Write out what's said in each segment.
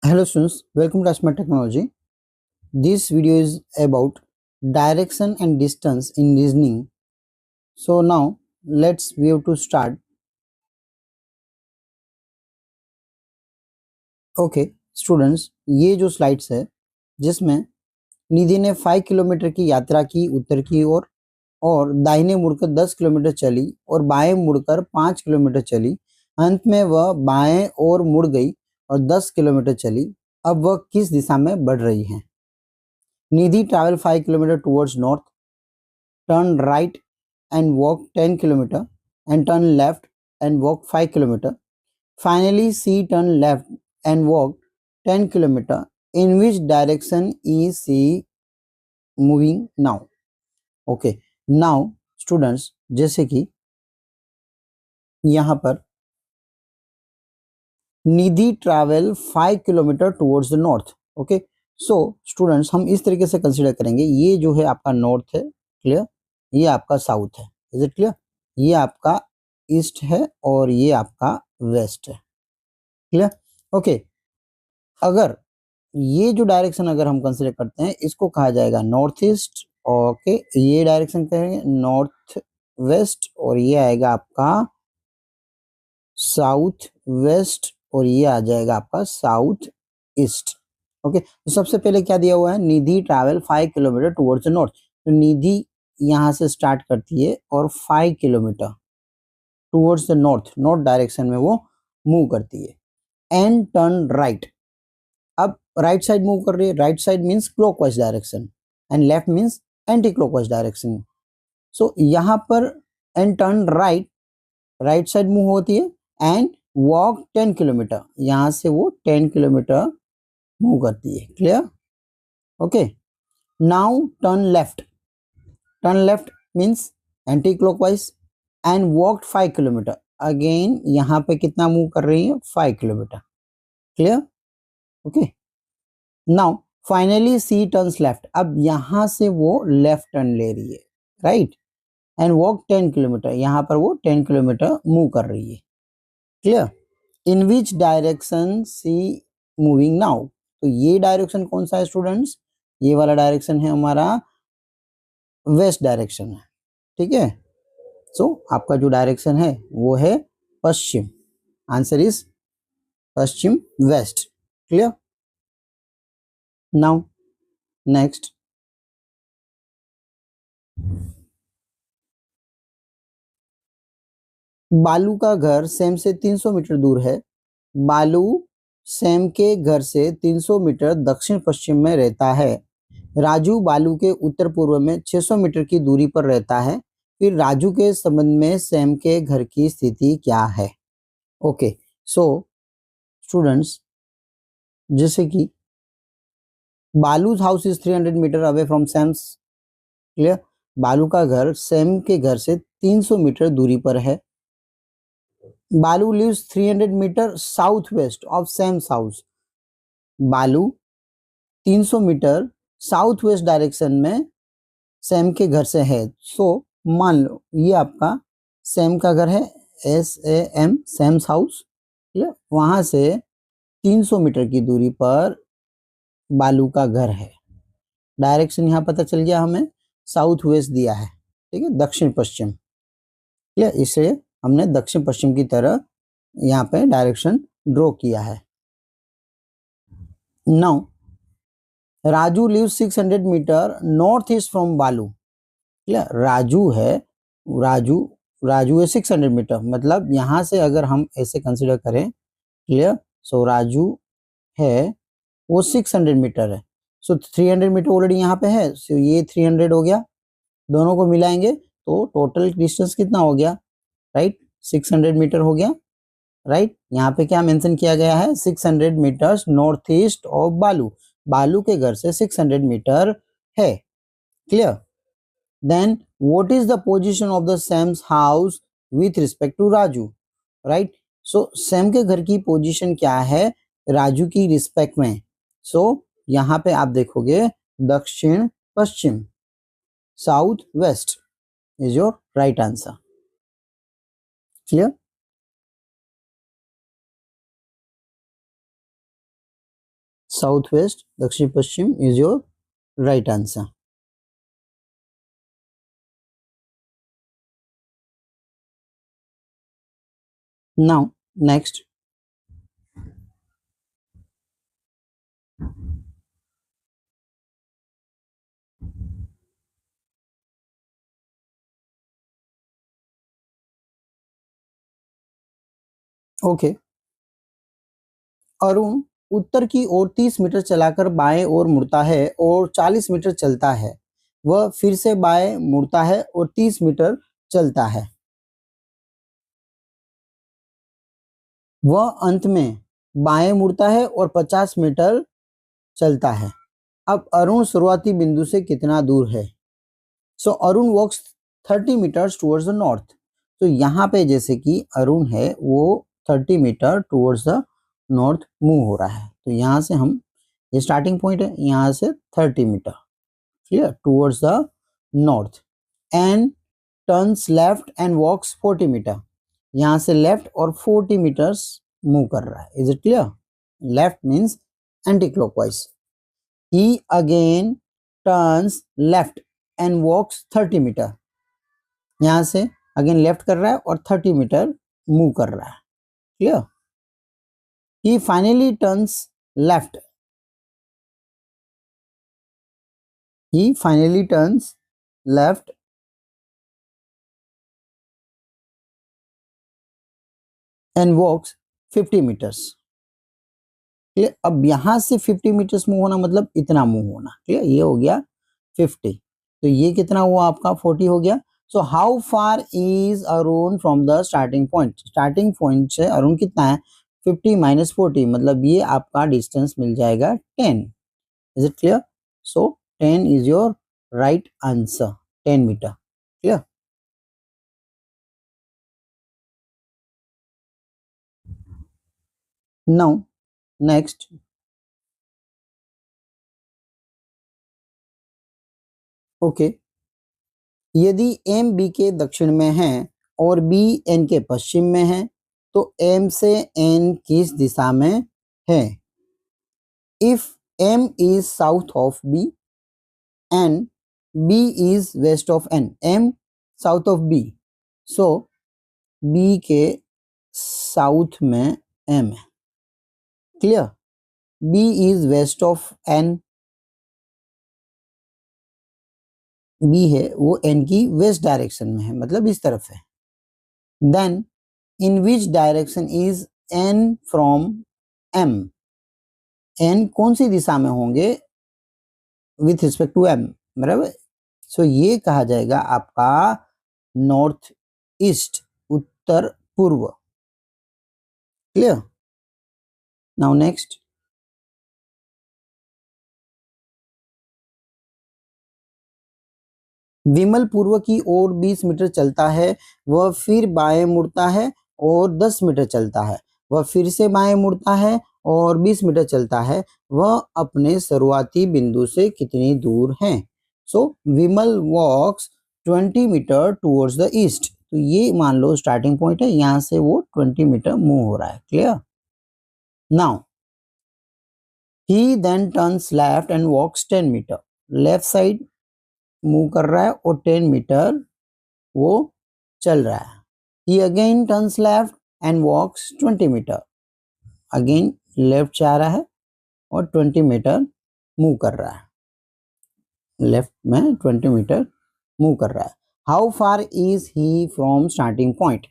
Hello students, welcome to Asma Technology. This video is about direction and distance in reasoning. So now we have to start. Okay, students, ये जो slides है जिसमें निधि ने 5 kilometre की यात्रा की उत्तर की ओर और दाहिने मुड़कर 10 किलोमीटर चली और बाएं मुड़कर 5 किलोमीटर चली। अंत में वह बाएं ओर मुड़ गई और 10 किलोमीटर चली। अब वह किस दिशा में बढ़ रही है? निधि travel 5 kilometer towards north, turn right and walk 10 kilometer and turn left and walk 5 kilometer. Finally, she turned left and walked 10 kilometer. In which direction is she moving now? Okay, now students, जैसे कि यहाँ पर Nidhi travel 5 kilometre towards the north. Okay, so students, हम इस तरीके से consider करेंगे, ये जो है आपका नॉर्थ है, क्लियर, ये आपका साउथ है, इज इट क्लियर, ये आपका ईस्ट है और ये आपका वेस्ट है, क्लियर। ओके, अगर ये जो डायरेक्शन अगर हम कंसीडर करते हैं, इसको कहा जाएगा नॉर्थ ईस्ट। ओके, ये डायरेक्शन कहेंगे नॉर्थ वेस्ट और ये आएगा आपका साउथ वेस्ट और ये आ जाएगा आपका साउथ ईस्ट। ओके, तो सबसे पहले क्या दिया हुआ है? Nidhi travel 5 kilometre towards the north. तो निधि यहाँ से स्टार्ट करती है और 5 kilometre towards the north, north direction में वो मूव करती है। एंड टर्न राइट, अब राइट साइड मूव कर रही है। Right side means clockwise direction and left means anti clockwise direction. So यहाँ पर and turn right, right side move होती है एंड वॉक 10 किलोमीटर, यहां से वो 10 किलोमीटर मूव करती है, clear. Okay, now turn left, turn left means anti clockwise and walk 5 kilometre, again यहाँ पे कितना मूव कर रही है? 5 kilometre, clear. Okay, now finally सी टर्न्स लेफ्ट, अब यहां से वो लेफ्ट टर्न ले रही है, राइट, एंड वॉक 10 किलोमीटर, यहाँ पर वो 10 किलोमीटर मूव कर रही है, clear. In which direction see moving now, तो ये डायरेक्शन कौन सा है स्टूडेंट्स? ये वाला डायरेक्शन है हमारा वेस्ट डायरेक्शन है, ठीक है। सो आपका जो डायरेक्शन है वो है पश्चिम। आंसर इज पश्चिम, west, clear. Now next, Balu का घर सैम से 300 मीटर दूर है। बालू सैम के घर से 300 मीटर दक्षिण पश्चिम में रहता है। राजू बालू के उत्तर पूर्व में 600 मीटर की दूरी पर रहता है। फिर राजू के संबंध में सैम के घर की स्थिति क्या है? ओके, सो स्टूडेंट्स, जैसे कि Balu's house is 300 metre away from Sam's, clear. Balu का घर सैम के घर से 300 मीटर दूरी पर है। Balu lives 300 metre south west of Sam's house, Balu 300 metre south west direction में सैम के घर से है। सो मान लो ये आपका सैम का घर है, SAM, सैम्स हाउस, वहां से 300 मीटर की दूरी पर बालू का घर है। डायरेक्शन यहाँ पता चल गया हमें, साउथ वेस्ट दिया है, ठीक है, दक्षिण पश्चिम, क्लियर। इसलिए हमने दक्षिण पश्चिम की तरह यहाँ पे डायरेक्शन ड्रॉ किया है। Now Raju live 600 metre north east from Balu, clear. Raju है 600 मीटर, मतलब यहाँ से अगर हम ऐसे कंसिडर करें, क्लियर। सो राजू है वो 600 मीटर है। सो 300 मीटर ऑलरेडी यहाँ पे है, सो ये 300 हो गया, दोनों को मिलाएंगे तो टोटल डिस्टेंस कितना हो गया? राइट, 600 मीटर हो गया, राइट। यहाँ पे क्या मेंशन किया गया है? 600 मीटर्स नॉर्थ ईस्ट ऑफ बालू, बालू के घर से 600 मीटर है, clear. Then what is the position of the Sam's house with respect to Raju, right. So Sam के घर की पोजीशन क्या है राजू की रिस्पेक्ट में? सो यहाँ पे आप देखोगे दक्षिण पश्चिम, south west is your right answer, clear. South west, दक्षिण पश्चिम is your right answer. Now next, okay. Arun उत्तर की ओर 30 मीटर चलाकर बाएं ओर मुड़ता है और 40 मीटर चलता है। वह फिर से बाएं मुड़ता है और 30 मीटर चलता है। वह अंत में बाएं मुड़ता है और 50 मीटर चलता है। अब अरुण शुरुआती बिंदु से कितना दूर है? So Arun walks 30 metres towards the north. तो यहाँ पे जैसे कि अरुण है वो 30 metre towards the north move हो रहा है। तो यहाँ से हम, ये स्टार्टिंग पॉइंट है, यहाँ से 30 metre clear towards the north and turns left and walks 40 metre. यहाँ से लेफ्ट और 40 मीटर्स मूव कर रहा है। Is it clear? Left means anti clockwise. He again turns left and walks 30 metre. यहाँ से अगेन लेफ्ट कर रहा है और 30 मीटर मूव कर रहा है। Clear? He finally turns left. He finally turns left and walks 50 meters. Clear? अब यहां से 50 मीटर्स मूव होना मतलब इतना मूव होना। क्लियर? ये हो गया 50, तो ये कितना हुआ आपका 40 हो गया। So how far is Arun from the starting point? Starting point से अरुण कितना है? 50 माइनस 40 मतलब ये आपका डिस्टेंस मिल जाएगा 10। Is it clear? So 10 is your right answer, 10 metre. Clear? Now next, okay. यदि एम बी के दक्षिण में है और बी एन के पश्चिम में है तो एम से एन किस दिशा में है? If M is south of B and B is west of N, M south of B, so B के साउथ में एम है। Clear? B is west of N, B है वो एन की वेस्ट डायरेक्शन में है, मतलब इस तरफ है। Then in which direction is N from M? N कौन सी दिशा में होंगे विथ रिस्पेक्ट टू एम, बराबर। सो ये कहा जाएगा आपका नॉर्थ ईस्ट, उत्तर पूर्व। क्लियर? नाउ नेक्स्ट, विमल पूर्व की ओर 20 मीटर चलता है, वह फिर बाएं मुड़ता है और 10 मीटर चलता है। वह फिर से बाएं मुड़ता है और 20 मीटर चलता है। वह अपने शुरुआती बिंदु से कितनी दूर है? सो विमल वॉक्स 20 मीटर टुवर्ड्स द ईस्ट। तो ये मान लो स्टार्टिंग पॉइंट है, यहाँ से वो 20 मीटर मूव हो रहा है। Clear? Now he then turns left and walks 10 metre. Left side move कर रहा है और 10 मीटर वो चल रहा है। He again turns left and walks 20 metre. Again left जा रहा है और 20 मीटर मूव कर रहा है। लेफ्ट में 20 मीटर मूव कर रहा है। How far is he from starting point?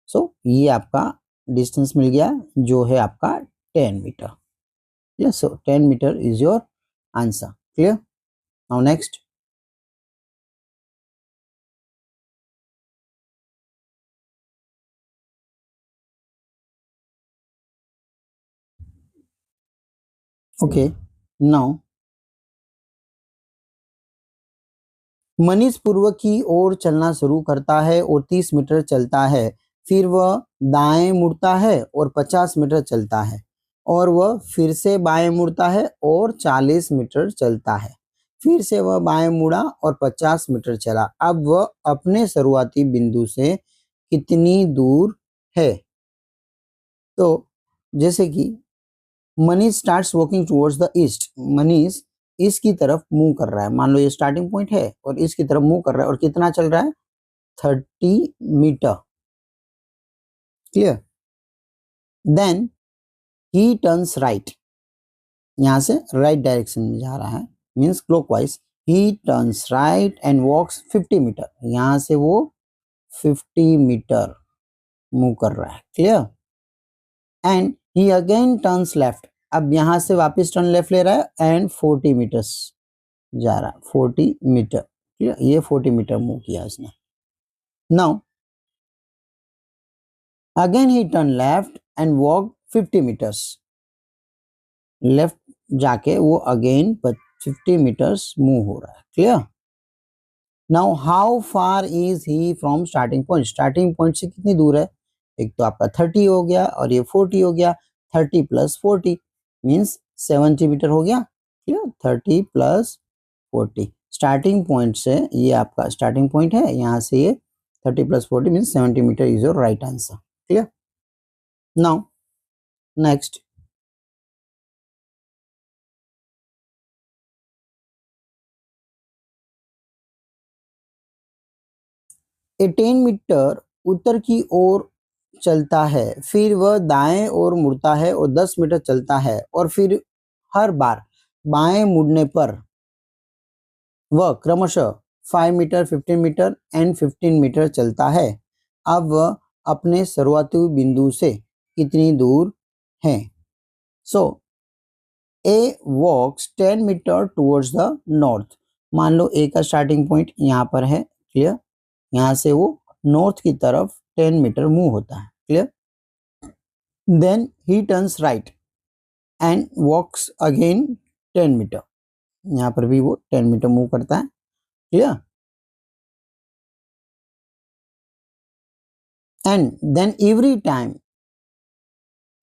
So ये आपका डिस्टेंस मिल गया जो है आपका 10 metre. Yes, so 10 metre is your answer. Clear? Now next, okay. Now Manish पूर्व की ओर चलना शुरू करता है और 30 मीटर चलता है। फिर वह दाएं मुड़ता है और 50 मीटर चलता है और वह फिर से बाएं मुड़ता है और 40 मीटर चलता है। फिर से वह बाएं मुड़ा और 50 मीटर चला। अब वह अपने शुरुआती बिंदु से कितनी दूर है? तो जैसे कि Manish starts walking towards the east. Manish east की तरफ मूव कर रहा है। मान लो ये स्टार्टिंग पॉइंट है और ईस्ट की तरफ मूव कर रहा है और कितना चल रहा है 30 metre. Clear. Then he turns right, यहां से राइट डायरेक्शन में जा रहा है, means clockwise. He turns right and walks 50 metre, यहां से वो 50 मीटर मूव कर रहा है। Clear. And he again turns left, अब यहां से वापस टर्न लेफ्ट ले रहा है एंड 40 मीटर्स जा रहा है, 40 मीटर। क्लियर, ये 40 मीटर मूव किया इसने। Now again he turn left and walk 50 metres, left जाके वो अगेन 50 मीटर्स मूव हो रहा है। Clear. Now how far is he from starting point, starting point से कितनी दूर है, एक तो आपका 30 हो गया और ये 40 हो गया, 30 प्लस 40 मीन्स 70 मीटर हो गया। क्लियर, 30 प्लस 40, स्टार्टिंग पॉइंट से ये आपका स्टार्टिंग पॉइंट है, यहाँ से ये 30 plus 40 means 70 metre is your right answer. Clear. Now next, A 10 metre उत्तर की ओर चलता है, फिर वह दाएं ओर मुड़ता है और 10 मीटर चलता है और फिर हर बार बाएं मुड़ने पर वह क्रमशः 5 मीटर, 15 मीटर एंड 15 मीटर चलता है। अब वह अपने शुरुआती बिंदु से कितनी दूर है। सो ए वॉक्स 10 मीटर टुवर्ड्स द नॉर्थ, मान लो ए का स्टार्टिंग पॉइंट यहाँ पर है। क्लियर, यहाँ से वो नॉर्थ की तरफ 10 मीटर मूव होता है। Clear. Then he turns right and walks again 10 metre, यहाँ पर भी वो 10 मीटर मूव करता है। Clear. And then every time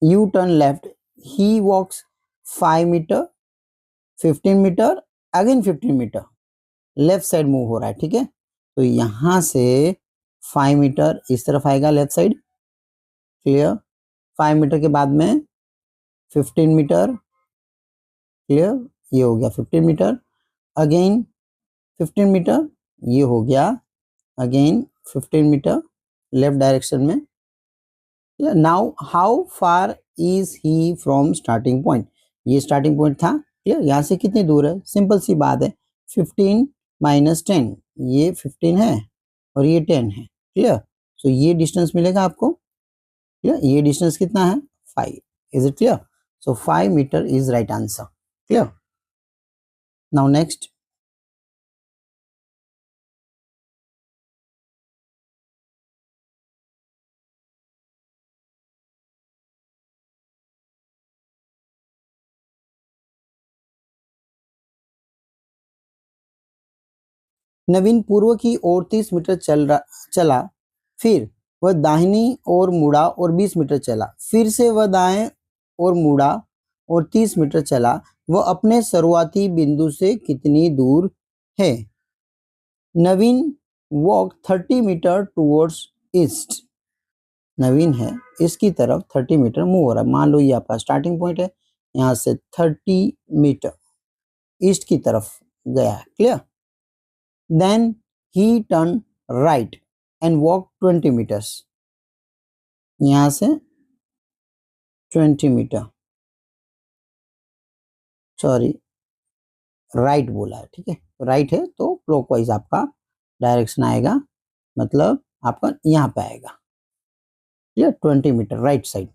you turn left he walks 5 metre, 15 metre, again 15 metre, left side move हो रहा है। ठीक है, तो यहां से 5 मीटर इस तरफ आएगा लेफ्ट साइड। क्लियर। 5 मीटर के बाद में 15 मीटर। क्लियर, ये हो गया 15 मीटर, अगेन 15 मीटर, ये हो गया अगेन 15 मीटर लेफ्ट डायरेक्शन में। Now how far is he from starting point, ये स्टार्टिंग पॉइंट था। क्लियर, यहाँ से कितनी दूर है, सिंपल सी बात है, 15 माइनस 10, ये 15 है और ये 10 है। क्लियर, सो ये डिस्टेंस मिलेगा आपको। क्लियर, ये डिस्टेंस कितना है 5। Is it clear. So 5 metre is right answer. Clear. Now next, Naveen पूर्व की ओर 30 मीटर चला, फिर वह दाहिनी ओर मुड़ा और 20 मीटर चला, फिर से वह दाएं ओर मुड़ा और 30 मीटर चला, वह अपने शुरुआती बिंदु से कितनी दूर है। नवीन वॉक 30 मीटर टुवर्ड्स ईस्ट, नवीन है इसकी तरफ 30 मीटर मूव हो रहा है। मान लो ये आपका स्टार्टिंग पॉइंट है, यहाँ से 30 मीटर ईस्ट की तरफ गया है। Clear. Then he turn right and walk 20 metres, यहाँ से 20 मीटर, सॉरी राइट बोला है। ठीक है, राइट है तो क्लॉकवाइज आपका डायरेक्शन आएगा, मतलब आपका यहाँ पे आएगा। Clear, 20 metre right side.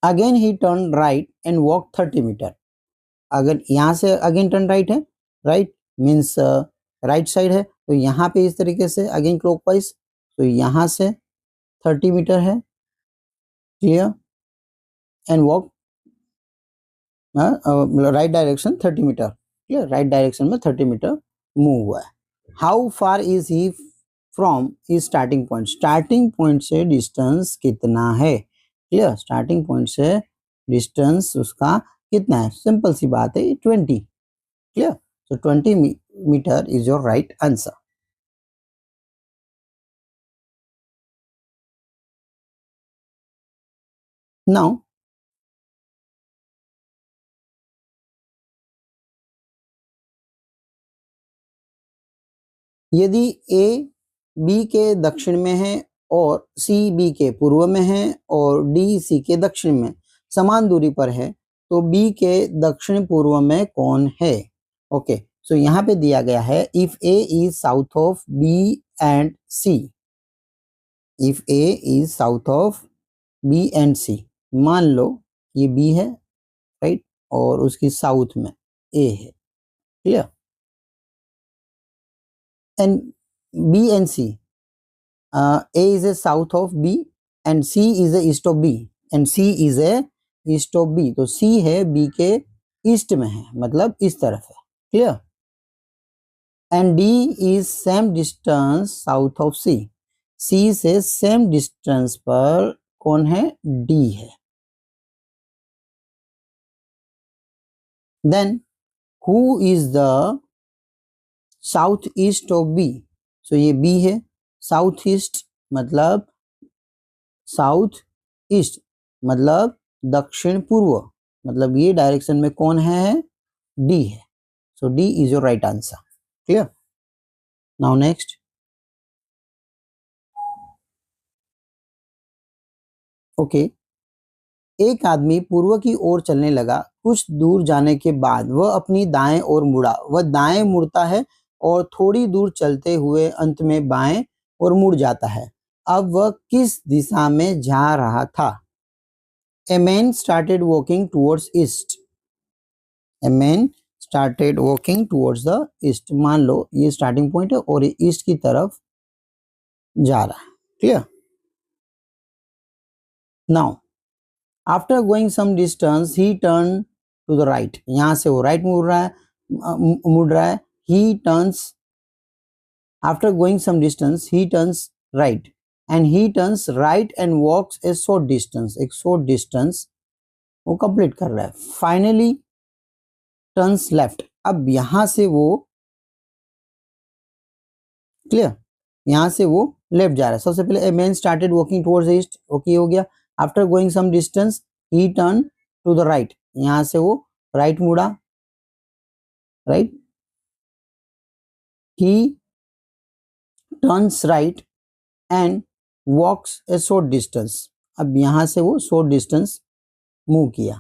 Again he turn right and walk 30 metre, अगर यहाँ से अगेन टर्न राइट है, राइट मीन्स राइट साइड है, तो यहाँ पे इस तरीके से अगेन क्लॉकवाइज, तो यहाँ से 30 मीटर है। Clear, and walk right direction 30 metre. Clear, right direction में 30 मीटर मूव हुआ है। How far is he from is starting point, starting point से डिस्टेंस कितना है। क्लियर, स्टार्टिंग पॉइंट से डिस्टेंस उसका कितना है, सिंपल सी बात है 20। Clear, so 20 metre is your right answer. Now यदि ए बी के दक्षिण में है और सी बी के पूर्व में है और डी सी के दक्षिण में समान दूरी पर है, तो बी के दक्षिण पूर्व में कौन है? ओके, सो यहाँ पे दिया गया है if A is south of B and C, if A is south of B and C, मान लो ये बी है, राइट, और उसकी साउथ में ए है, clear, and B and C, A is a south of B and C is a east of B and C is a east of B, तो C है B के east में है, मतलब इस तरफ है, clear, and D is same distance south of C, C से सेम डिस्टेंस पर कौन है? D है। Then who is the south east of B, so ये B है, साउथ ईस्ट मतलब साउथ ईस्ट मतलब दक्षिण पूर्व, मतलब ये डायरेक्शन में कौन है? डी है, so D is your right answer, clear. Now next, okay, एक आदमी पूर्व की ओर चलने लगा, कुछ दूर जाने के बाद वह अपनी दाएं ओर मुड़ा, वह दाएं मुड़ता है और थोड़ी दूर चलते हुए अंत में बाएं और मुड़ जाता है, अब वह किस दिशा में जा रहा था? A man started walking towards east. A man started walking towards the east. मान लो ये स्टार्टिंग पॉइंट है और ये ईस्ट की तरफ जा रहा है, clear. Now after going some distance he turn to the right, यहां से वो राइट मुड़ रहा है, he turns, after going some distance he turns right and he turns right and walks a short distance, एक शॉर्ट डिस्टेंस वो complete कर रहा है, फाइनली टर्न्स लेफ्ट, अब यहां से वो, क्लियर, यहां से वो लेफ्ट जा रहा है। सबसे पहले a man started walking towards east, okay हो गया, after going some distance he turn to the right, यहां से वो राइट मुड़ा, right, he turns right and walks a short distance, अब यहां से वो शॉर्ट डिस्टेंस मूव किया,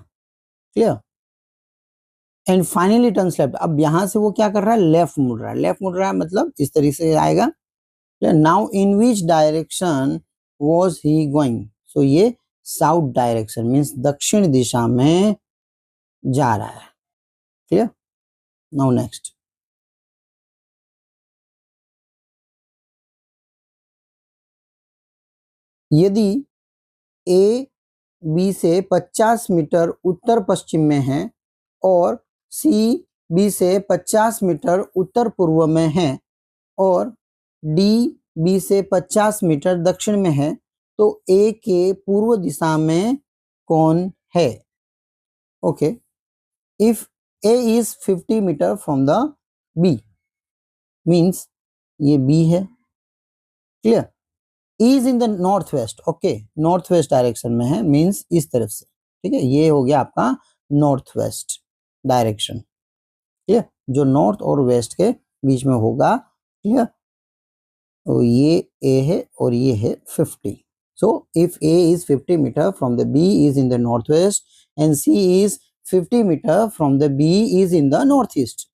clear, and finally turns left, अब यहां से वो क्या कर रहा है? लेफ्ट मुड़ रहा है, लेफ्ट मुड़ रहा है मतलब इस तरीके से आएगा। Now in which direction was he going, so ये साउथ डायरेक्शन मीन्स दक्षिण दिशा में जा रहा है, क्लियर। नाउ नेक्स्ट, यदि ए बी से 50 मीटर उत्तर पश्चिम में है और सी बी से 50 मीटर उत्तर पूर्व में है और डी बी से 50 मीटर दक्षिण में है, तो ए के पूर्व दिशा में कौन है? Okay, if A is 50 metre from the B, means ये बी है, clear, is in the north west, okay, north west direction में है, मीन्स इस तरफ से, ठीक है, ये हो गया आपका नॉर्थ वेस्ट डायरेक्शन, क्लियर, जो नॉर्थ और वेस्ट के बीच में होगा, क्लियर, तो ये ए है और ये है 50, so if A is 50 metre from the B is in the north west and C is 50 metre from the B is in the north east,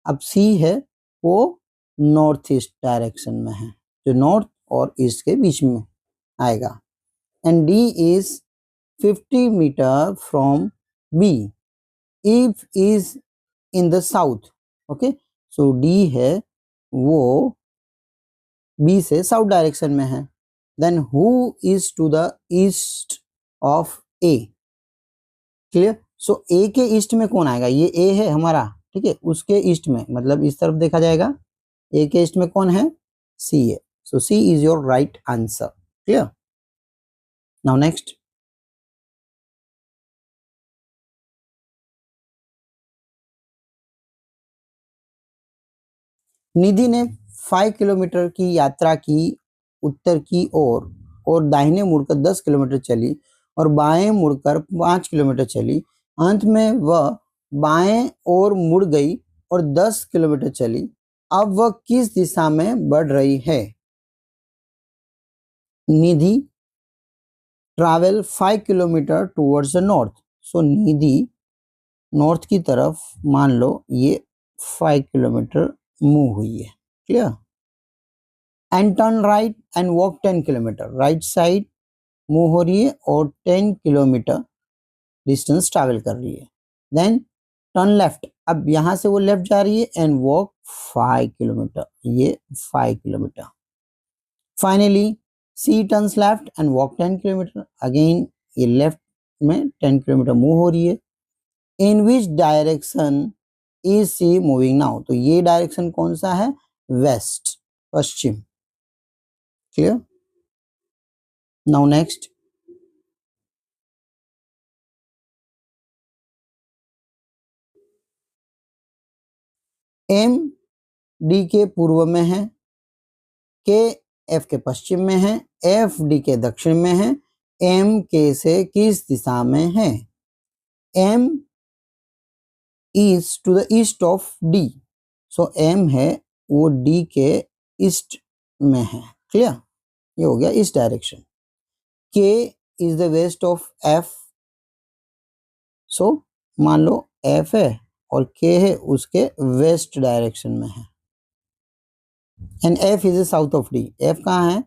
अब सी है वो नॉर्थ ईस्ट डायरेक्शन में है, जो नॉर्थ और ईस्ट के बीच में आएगा, and D is 50 metre from B if is in the south, okay, so D है वो बी से साउथ डायरेक्शन में है, then who is to the east of A, clear, so A के ईस्ट में कौन आएगा? ये ए है हमारा, ठीक है, उसके ईस्ट में मतलब इस तरफ देखा जाएगा, ए के ईस्ट में कौन है? सी है, so C is your right answer, clear. Now next, Nidhi ने 5 किलोमीटर की यात्रा की उत्तर की ओर और दाहिने मुड़कर 10 किलोमीटर चली और बाएं मुड़कर 5 किलोमीटर चली, अंत में वह बाएं ओर मुड़ गई और 10 किलोमीटर चली, अब वह किस दिशा में बढ़ रही है? Nidhi travel 5 kilometre towards the north. So Nidhi north की तरफ मान लो ये 5 किलोमीटर मूव हुई है। Clear? And turn right and walk 10 kilometre. Right side move हो रही है और 10 किलोमीटर डिस्टेंस ट्रैवल कर रही है। देन टर्न लेफ्ट, अब यहां से वो लेफ्ट जा रही है एंड वॉक 5 किलोमीटर, ये 5 kilometer. Finally C turns left and walk 10 kilometer. Again ये लेफ्ट में 10 किलोमीटर मूव हो रही है। In which direction is C moving now? तो ये डायरेक्शन कौन सा है? वेस्ट, पश्चिम। Clear? Now next, M D के पूर्व में है, के एफ के पश्चिम में है, एफ डी के दक्षिण में है, एम के से किस दिशा में है? M is to the east of D. So M है वो डी के ईस्ट में है। क्लियर? ये हो गया इस direction. K is the west of F. So मान लो एफ है और के है उसके वेस्ट डायरेक्शन में है। And F is the south of D. F कहाँ है?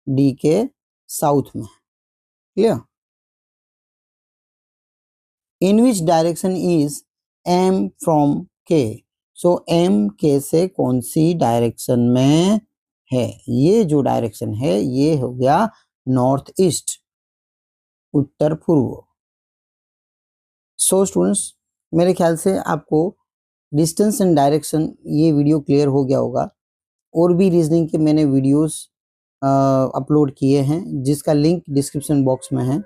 डी के साउथ में। Clear? In which direction is am from के? सो एम के से कौन सी डायरेक्शन में है? ये जो डायरेक्शन है ये हो गया नॉर्थ ईस्ट, उत्तर पूर्व। सो स्टूडेंट्स, मेरे ख्याल से आपको डिस्टेंस एंड डायरेक्शन ये वीडियो क्लियर हो गया होगा। और भी रीजनिंग के मैंने वीडियोस अपलोड किए हैं जिसका लिंक डिस्क्रिप्शन बॉक्स में है।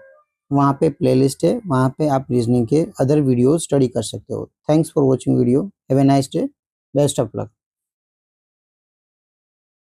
वहाँ पे प्लेलिस्ट है, वहाँ पे आप रीजनिंग के अदर वीडियोस स्टडी कर सकते हो। Thanks for watching video. Have a nice day. Best of luck.